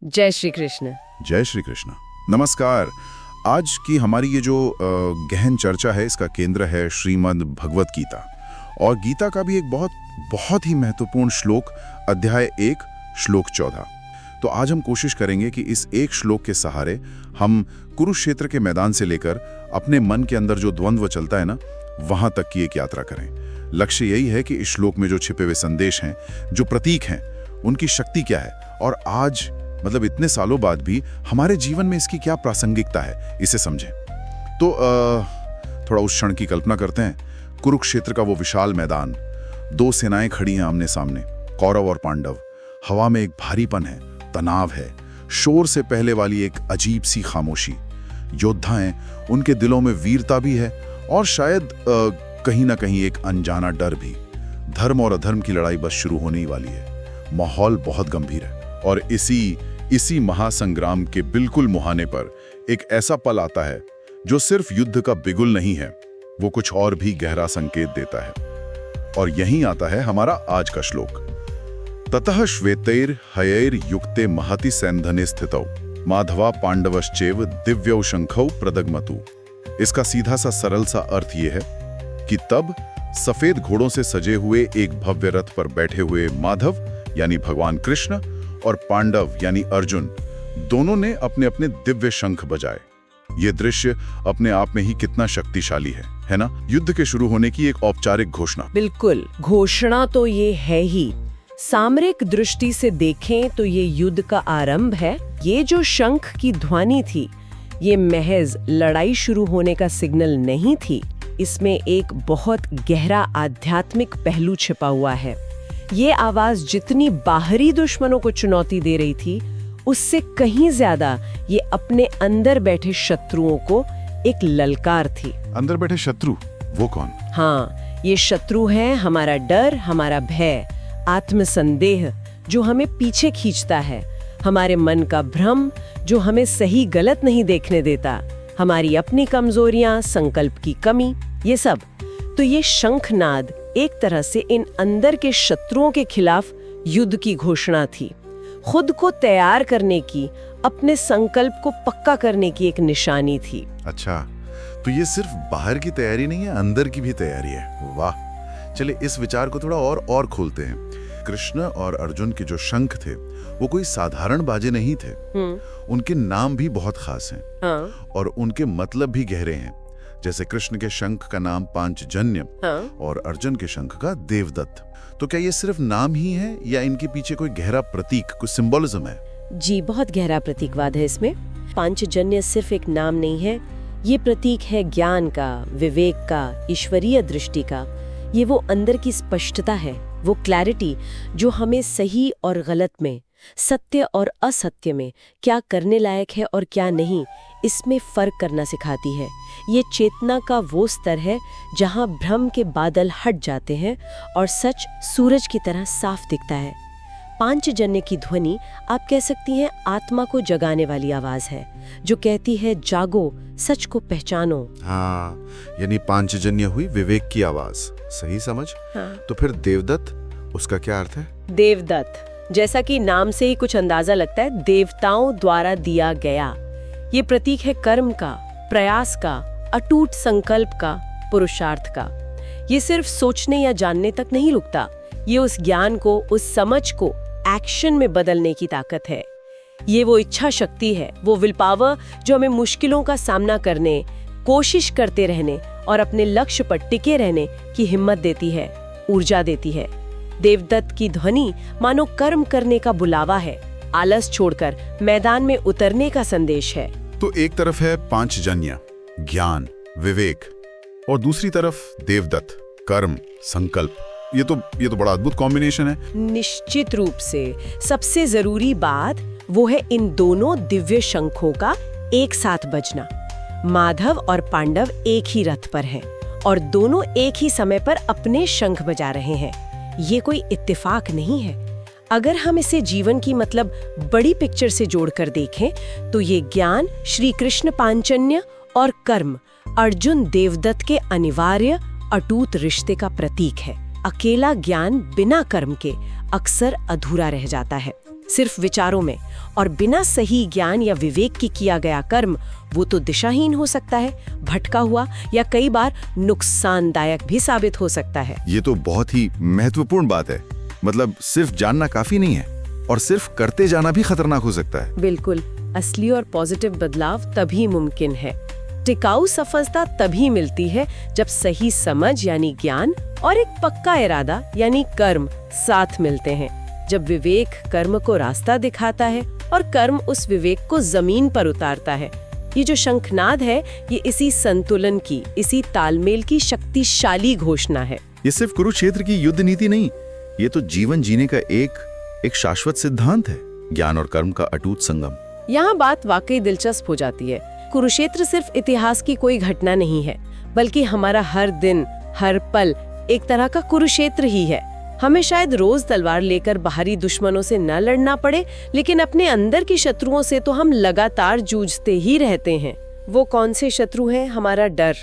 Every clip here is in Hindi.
जय श्री कृष्ण। जय श्री कृष्ण। नमस्कार। आज की हमारी ये जो गहन चर्चा है, इसका केंद्र है श्रीमद् भगवत गीता, और गीता का भी एक बहुत ही महत्वपूर्ण श्लोक, अध्याय 1 श्लोक 14। तो आज हम कोशिश करेंगे कि इस एक श्लोक के सहारे हम कुरुक्षेत्र के मैदान से लेकर अपने मन के अंदर जो द्वंद्व चलता है ना, वहां तक की एक यात्रा करें। लक्ष्य यही है कि इस श्लोक में जो छिपे हुए संदेश हैं, जो प्रतीक हैं, उनकी शक्ति क्या है, और आज मतलब इतने सालों बाद भी हमारे जीवन में इसकी क्या प्रासंगिकता है, इसे समझें। तो थोड़ा उस क्षण की कल्पना करते हैं। कुरुक्षेत्र का वो विशाल मैदान, दो सेनाएं खड़ी हैं आमने सामने, कौरव और पांडव। हवा में एक भारीपन है, तनाव है, शोर से पहले वाली एक अजीब सी खामोशी। योद्धा हैं, उनके दिलों में वीरता भी है, और शायद कहीं ना कहीं एक अनजाना डर भी। धर्म और अधर्म की लड़ाई बस शुरू होने ही वाली है। माहौल बहुत गंभीर है, और इसी महासंग्राम के बिल्कुल मुहाने पर एक ऐसा पल आता है जो सिर्फ युद्ध का बिगुल नहीं है, वो कुछ और भी गहरा संकेत देता है। और यहीं आता है हमारा आज का श्लोक। ततः श्वेतैर हयैर युक्ते महति सैन्धने स्थितौ माधवा पांडवश्चैव दिव्यौ शंखौ प्रदग्मतु। इसका सीधा सा सरल सा अर्थ ये है कि तब सफेद घोड़ों से सजे हुए एक भव्य रथ पर बैठे हुए माधव यानी भगवान कृष्ण और पांडव यानी अर्जुन, दोनों ने अपने अपने दिव्य शंख बजाए। ये दृश्य अपने आप में ही कितना शक्तिशाली है ना? युद्ध के शुरू होने की एक औपचारिक घोषणा। बिल्कुल, घोषणा तो ये है ही। सामरिक दृष्टि से देखें तो ये युद्ध का आरंभ है। ये जो शंख की ध्वनि थी, ये महज लड़ाई शुरू होने का सिग्नल नहीं थी। इसमें एक बहुत गहरा आध्यात्मिक पहलू छिपा हुआ है। ये आवाज जितनी बाहरी दुश्मनों को चुनौती दे रही थी, उससे कहीं ज्यादा ये अपने अंदर बैठे शत्रुओं को एक ललकार थी। अंदर बैठे शत्रु, वो कौन? हाँ, ये शत्रु है हमारा डर, हमारा भय, आत्मसंदेह जो हमें पीछे खींचता है, हमारे मन का भ्रम जो हमें सही गलत नहीं देखने देता, हमारी अपनी कमजोरियां, संकल्प की कमी, ये सब। तो ये शंखनाद एक तरह से इन अंदर के शत्रुओं के खिलाफ युद्ध की घोषणा थी, खुद को तैयार करने की, अपने संकल्प को पक्का करने की एक निशानी थी। अच्छा, तो ये सिर्फ बाहर की तैयारी नहीं है, अंदर की भी तैयारी है। वाह, चले इस विचार को थोड़ा और खोलते हैं। कृष्ण और अर्जुन के जो शंख थे, वो कोई साधारण बाजे नहीं थे। उनके नाम भी बहुत खास हैं। हाँ। और उनके मतलब भी गहरे हैं। जैसे कृष्ण के शंख का नाम पांचजन्य, हाँ। और अर्जुन के शंख का देवदत्त। तो क्या ये सिर्फ नाम ही है, या इनके पीछे कोई गहरा प्रतीक, कोई सिंबोलिज्म है? जी, बहुत गहरा प्रतीकवाद है इसमें। पांचजन्य सिर्फ एक नाम नहीं है, ये प्रतीक है ज्ञान का, विवेक का, ईश्वरीय दृष्टि का। ये वो अंदर की स्पष्टता है, वो क्लैरिटी जो हमें सही और गलत में, सत्य और असत्य में, क्या करने लायक है और क्या नहीं, इसमें फर्क करना सिखाती है। ये चेतना का वो स्तर है जहां भ्रम के बादल हट जाते हैं और सच सूरज की तरह साफ दिखता है। पांचजन्य की ध्वनि, आप कह सकती हैं, आत्मा को जगाने वाली आवाज है, जो कहती है जागो, सच को पहचानो। हाँ, यानी पांचजन्य हुई विवेक की आवाज। सही समझ? हाँ। तो फिर देवदत्त, उसका क्या अर्थ है? देवदत्त, जैसा कि नाम से ही कुछ अंदाजा लगता है, देवताओं द्वारा दिया गया। ये प्रतीक है कर्म का, प्रयास का, अटूट संकल्प का, पुरुषार्थ का। ये सिर्फ सोचने या जानने तक नहीं रुकता, ये उस ज्ञान को, उस समझ को एक्शन में बदलने की ताकत है। ये वो इच्छा शक्ति है, वो विल पावर जो हमें मुश्किलों का सामना करने, कोशिश करते रहने और अपने लक्ष्य पर टिके रहने की हिम्मत देती है, ऊर्जा देती है। देवदत्त की ध्वनि मानो कर्म करने का बुलावा है, आलस छोड़कर मैदान में उतरने का संदेश है। तो एक तरफ है पांचजन्य, ज्ञान, विवेक, और दूसरी तरफ देवदत्त, कर्म, संकल्प। ये तो बड़ा अद्भुत कॉम्बिनेशन है। निश्चित रूप से सबसे जरूरी बात वो है इन दोनों दिव्य शंखों का एक साथ बजना। माधव और पांडव एक ही रथ पर हैं और दोनों एक ही समय पर अपने शंख बजा रहे हैं। ये कोई इत्तेफाक नहीं है। अगर हम इसे जीवन की मतलब बड़ी पिक्चर से जोड़कर देखें तो ये ज्ञान श्री कृष्ण पांचजन्य और कर्म अर्जुन देवदत्त के अनिवार्य अटूट रिश्ते का प्रतीक है। अकेला ज्ञान बिना कर्म के अक्सर अधूरा रह जाता है। सिर्फ विचारों में, और बिना सही ज्ञान या विवेक की किया गया कर्म वो तो दिशाहीन हो सकता है, भटका हुआ, या कई बार नुकसानदायक भी साबित हो सकता है। ये तो बहुत ही महत्वपूर्ण बात है। मतलब सिर्फ जानना काफी नहीं है, और सिर्फ करते जाना भी खतरनाक हो सकता है। बिल्कुल, असली और पॉजिटिव बदलाव तभी मुमकिन है। टिकाऊ सफलता तभी मिलती है जब सही समझ यानी ज्ञान और एक पक्का इरादा यानी कर्म साथ मिलते हैं। जब विवेक कर्म को रास्ता दिखाता है और कर्म उस विवेक को जमीन पर उतारता है। ये जो शंखनाद है, ये इसी संतुलन की, इसी तालमेल की शक्तिशाली घोषणा है। ये सिर्फ कुरुक्षेत्र की युद्ध नीति नहीं, ये तो जीवन जीने का एक शाश्वत सिद्धांत है, ज्ञान और कर्म का अटूट संगम। यहाँ बात वाकई दिलचस्प हो जाती है। कुरुक्षेत्र सिर्फ इतिहास की कोई घटना नहीं है, बल्कि हमारा हर दिन, हर पल एक तरह का कुरुक्षेत्र ही है। हमें शायद रोज तलवार लेकर बाहरी दुश्मनों से न लड़ना पड़े, लेकिन अपने अंदर की शत्रुओं से तो हम लगातार जूझते ही रहते हैं। वो कौन से शत्रु हैं? हमारा डर,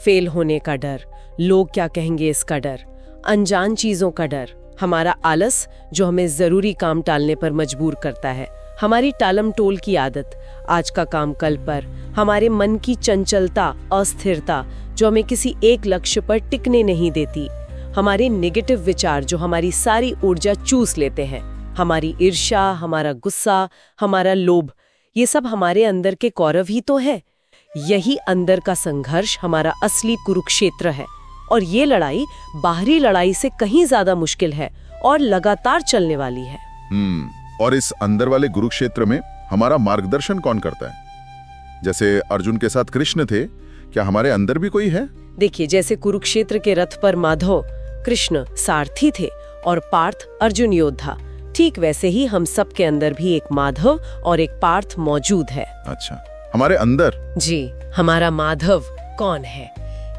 फेल होने का डर, लोग क्या कहेंगे इसका डर, अनजान चीजों का डर, हमारा आलस जो हमें जरूरी काम टालने पर मजबूर करता है, हमारी टालम टोल की आदत, आज का काम कल पर, हमारे मन की चंचलता, अस्थिरता जो हमें किसी एक लक्ष्य पर टिकने नहीं देती, हमारे नेगेटिव विचार जो हमारी सारी ऊर्जा चूस लेते हैं, हमारी ईर्ष्या, हमारा गुस्सा, हमारा लोभ, ये सब हमारे अंदर के कौरव ही तो है। यही अंदर का संघर्ष हमारा असली कुरुक्षेत्र है, और ये लड़ाई बाहरी लड़ाई से कहीं ज्यादा मुश्किल है और लगातार चलने वाली है। और इस अंदर वाले कुरुक्षेत्र में हमारा मार्गदर्शन कौन करता है? जैसे अर्जुन के साथ कृष्ण थे, क्या हमारे अंदर भी कोई है? देखिए, जैसे कुरुक्षेत्र के रथ पर माधव कृष्ण सारथी थे और पार्थ अर्जुन योद्धा, ठीक वैसे ही हम सब के अंदर भी एक माधव और एक पार्थ मौजूद है। अच्छा, हमारे अंदर? जी, हमारा माधव कौन है?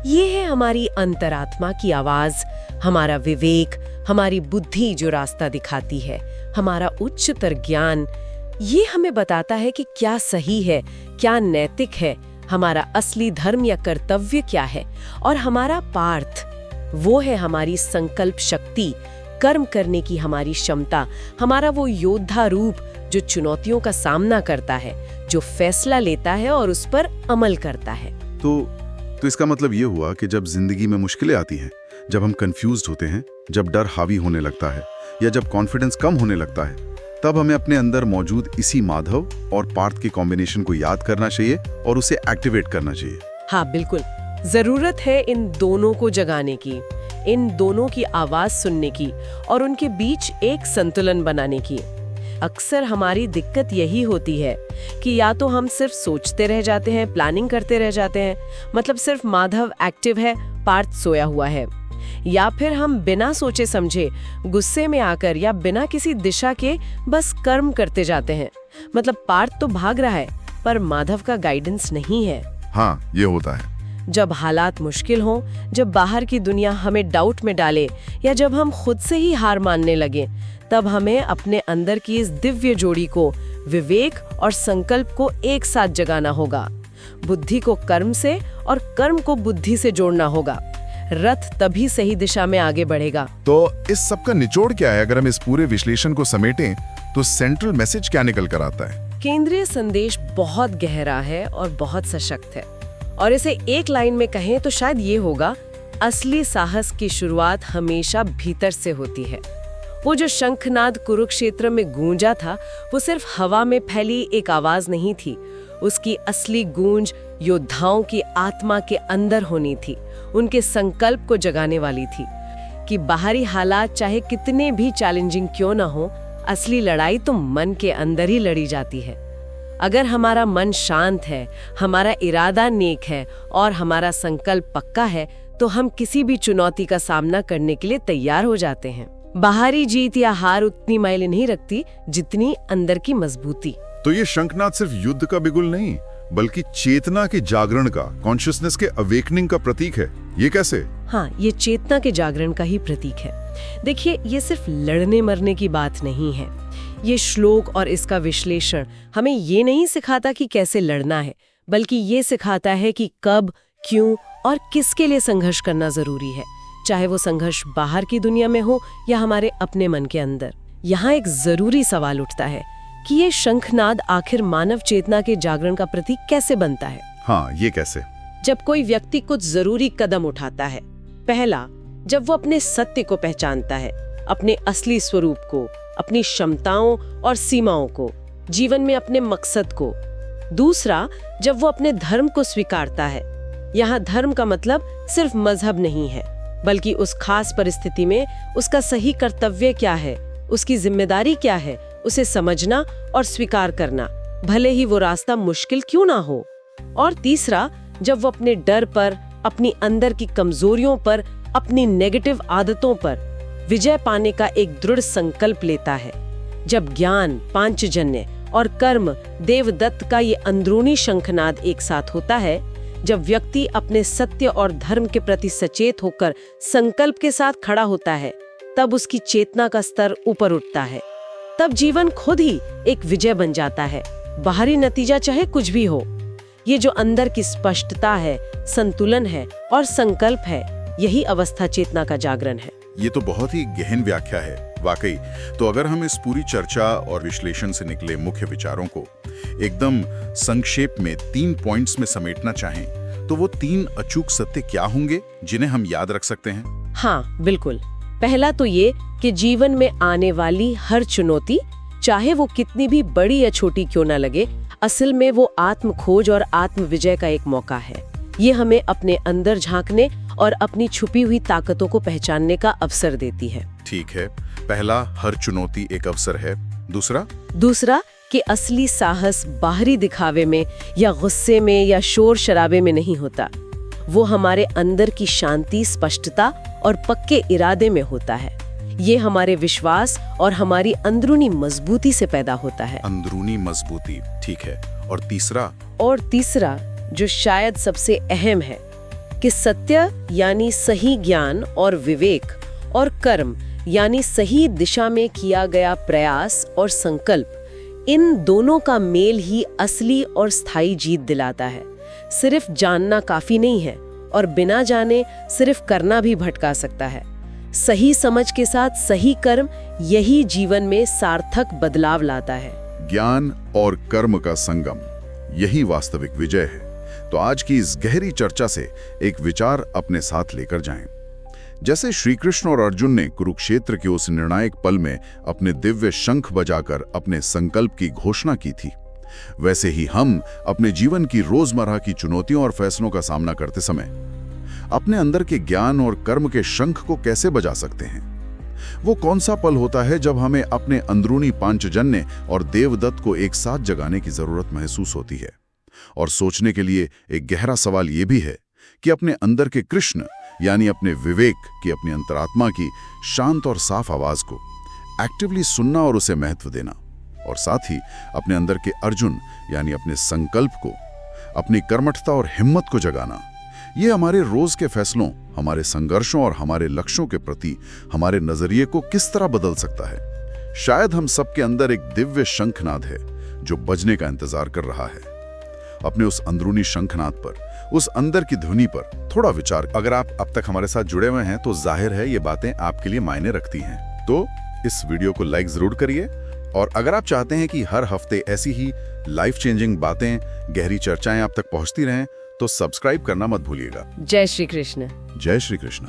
ये है हमारी अंतरात्मा की आवाज, हमारा विवेक, हमारी बुद्धि जो रास्ता दिखाती है, हमारा उच्चतर ज्ञान। ये हमें बताता है कि क्या सही है, क्या नैतिक है, हमारा असली धर्म या कर्तव्य क्या है। और हमारा पार्थ, वो है हमारी संकल्प शक्ति, कर्म करने की हमारी क्षमता, हमारा वो योद्धा रूप जो चुनौतियों का सामना करता है, जो फैसला लेता है और उस पर अमल करता है। तो इसका मतलब ये हुआ कि जब जिंदगी में मुश्किलें आती हैं, जब हम कंफ्यूज्ड होते हैं, जब डर हावी होने लगता है या जब कॉन्फिडेंस कम होने लगता है, तब हमें अपने अंदर मौजूद इसी माधव और पार्थ के कॉम्बिनेशन को याद करना चाहिए और उसे एक्टिवेट करना चाहिए। हाँ बिल्कुल, जरूरत है इन दोनों को जगाने की, इन दोनों की आवाज सुनने की और उनके बीच एक संतुलन बनाने की। अक्सर हमारी दिक्कत यही होती है कि या तो हम सिर्फ सोचते रह जाते हैं, प्लानिंग करते रह जाते हैं, मतलब सिर्फ माधव एक्टिव है, पार्थ सोया हुआ है, या फिर हम बिना सोचे समझे गुस्से में आकर या बिना किसी दिशा के बस कर्म करते जाते हैं। मतलब पार्थ तो भाग रहा है पर माधव का गाइडेंस नहीं है। हाँ, ये होता है। जब हालात मुश्किल हों, जब बाहर की दुनिया हमें डाउट में डाले या जब हम खुद से ही हार मानने लगे, तब हमें अपने अंदर की इस दिव्य जोड़ी को, विवेक और संकल्प को एक साथ जगाना होगा। बुद्धि को कर्म से और कर्म को बुद्धि से जोड़ना होगा। रथ तभी सही दिशा में आगे बढ़ेगा। तो इस सब का निचोड़ क्या है? अगर हम इस पूरे विश्लेषण को समेटें तो सेंट्रल मैसेज क्या निकल कर आता है? केंद्रीय संदेश बहुत गहरा है और बहुत सशक्त है, और इसे एक लाइन में कहें तो शायद ये होगा, असली साहस की शुरुआत हमेशा भीतर से होती है। वो जो शंखनाद कुरुक्षेत्र में गूंजा था, वो सिर्फ हवा में फैली एक आवाज नहीं थी। उसकी असली गूंज योद्धाओं की आत्मा के अंदर होनी थी, उनके संकल्प को जगाने वाली थी कि बाहरी हालात चाहे कितने भी चैलेंजिंग क्यों ना हो, असली लड़ाई तो मन के अंदर ही लड़ी जाती है। अगर हमारा मन शांत है, हमारा इरादा नेक है और हमारा संकल्प पक्का है, तो हम किसी भी चुनौती का सामना करने के लिए तैयार हो जाते हैं। बाहरी जीत या हार उतनी मायने नहीं रखती जितनी अंदर की मजबूती। तो ये शंखनाद सिर्फ युद्ध का बिगुल नहीं, बल्कि चेतना के जागरण का, कॉन्शियसनेस के अवेकनिंग का प्रतीक है। ये कैसे? हाँ, ये चेतना के जागरण का ही प्रतीक है। देखिए, ये सिर्फ लड़ने मरने की बात नहीं है। ये श्लोक और इसका विश्लेषण हमें ये नहीं सिखाता कि कैसे लड़ना है, बल्कि ये सिखाता है कि कब, क्यों और किसके लिए संघर्ष करना जरूरी है, चाहे वो संघर्ष बाहर की दुनिया में हो या हमारे अपने मन के अंदर। यहाँ एक जरूरी सवाल उठता है कि ये शंखनाद आखिर मानव चेतना के जागरण का प्रतीक कैसे बनता है। हाँ, ये कैसे? जब कोई व्यक्ति कुछ जरूरी कदम उठाता है। पहला, जब वो अपने सत्य को पहचानता है, अपने असली स्वरूप को, अपनी क्षमताओं और सीमाओं को, जीवन में अपने मकसद को। दूसरा, जब वो अपने धर्म को स्वीकारता है। यहाँ धर्म का मतलब सिर्फ मजहब नहीं है, बल्कि उस खास परिस्थिति में उसका सही कर्तव्य क्या है, उसकी जिम्मेदारी क्या है, उसे समझना और स्वीकार करना, भले ही वो रास्ता मुश्किल क्यों ना हो। और तीसरा, जब वो अपने डर पर, अपनी अंदर की कमजोरियों पर, अपनी नेगेटिव आदतों पर विजय पाने का एक दृढ़ संकल्प लेता है। जब ज्ञान, पांचजन्य और कर्म, देवदत्त का ये अंदरूनी शंखनाद एक साथ होता है, जब व्यक्ति अपने सत्य और धर्म के प्रति सचेत होकर संकल्प के साथ खड़ा होता है, तब उसकी चेतना का स्तर ऊपर उठता है। तब जीवन खुद ही एक विजय बन जाता है, बाहरी नतीजा चाहे कुछ भी हो। ये जो अंदर की स्पष्टता है, संतुलन है और संकल्प है, यही अवस्था चेतना का जागरण है। ये तो बहुत ही गहन व्याख्या है वाकई। तो अगर हम इस पूरी चर्चा और विश्लेषण से निकले मुख्य विचारों को एकदम संक्षेप में 3 पॉइंट्स में समेटना चाहें, तो वो 3 अचूक सत्य क्या होंगे जिन्हें हम याद रख सकते हैं? हाँ, बिल्कुल। पहला तो ये कि जीवन में आने वाली हर चुनौती, चाहे वो कितनी भी बड़ी या छोटी क्यों ना लगे, असल में वो आत्म खोज और आत्म विजय का एक मौका है। ये हमें अपने अंदर झांकने और अपनी छुपी हुई ताकतों को पहचानने का अवसर देती है। ठीक है, पहला, हर चुनौती एक अवसर है। दूसरा कि असली साहस बाहरी दिखावे में या गुस्से में या शोर शराबे में नहीं होता। वो हमारे अंदर की शांति, स्पष्टता और पक्के इरादे में होता है। ये हमारे विश्वास और हमारी अंदरूनी मजबूती से पैदा होता है। अंदरूनी मजबूती, ठीक है। और तीसरा जो शायद सबसे अहम है, कि सत्य यानी सही ज्ञान और विवेक, और कर्म यानी सही दिशा में किया गया प्रयास और संकल्प, इन दोनों का मेल ही असली और स्थायी जीत दिलाता है। सिर्फ जानना काफी नहीं है, और बिना जाने सिर्फ करना भी भटका सकता है। सही समझ के साथ सही कर्म, यही जीवन में सार्थक बदलाव लाता है। ज्ञान और कर्म का संगम, यही वास्तविक विजय है। तो आज की इस गहरी चर्चा से एक विचार अपने साथ लेकर जाएं। जैसे श्री कृष्ण और अर्जुन ने कुरुक्षेत्र के उस निर्णायक पल में अपने दिव्य शंख बजाकर अपने संकल्प की घोषणा की थी, वैसे ही हम अपने जीवन की रोजमर्रा की चुनौतियों और फैसलों का सामना करते समय अपने अंदर के ज्ञान और कर्म के शंख को कैसे बजा सकते हैं। वो कौन सा पल होता है जब हमें अपने अंदरूनी पांचजन्य और देवदत्त को एक साथ जगाने की जरूरत महसूस होती है। और सोचने के लिए एक गहरा सवाल ये भी है कि अपने अंदर के कृष्ण यानी अपने विवेक की, अपनी अंतरात्मा की शांत और साफ आवाज को एक्टिवली सुनना और उसे महत्व देना, और साथ ही अपने अंदर के अर्जुन यानी अपने संकल्प को, अपनी कर्मठता और हिम्मत को जगाना, ये हमारे रोज के फैसलों, हमारे संघर्षों और हमारे लक्ष्यों के प्रति हमारे नजरिए को किस तरह बदल सकता है। शायद हम सबके अंदर एक दिव्य शंखनाद है जो बजने का इंतजार कर रहा है। अपने उस अंदरूनी शंखनाद पर, उस अंदर की ध्वनि पर थोड़ा विचार। अगर आप अब तक हमारे साथ जुड़े हुए हैं तो जाहिर है ये बातें आपके लिए मायने रखती हैं। तो इस वीडियो को लाइक जरूर करिए, और अगर आप चाहते हैं कि हर हफ्ते ऐसी ही लाइफ चेंजिंग बातें, गहरी चर्चाएं आप तक पहुंचती रहें, तो सब्सक्राइब करना मत भूलिएगा। जय श्री कृष्ण। जय श्री कृष्ण।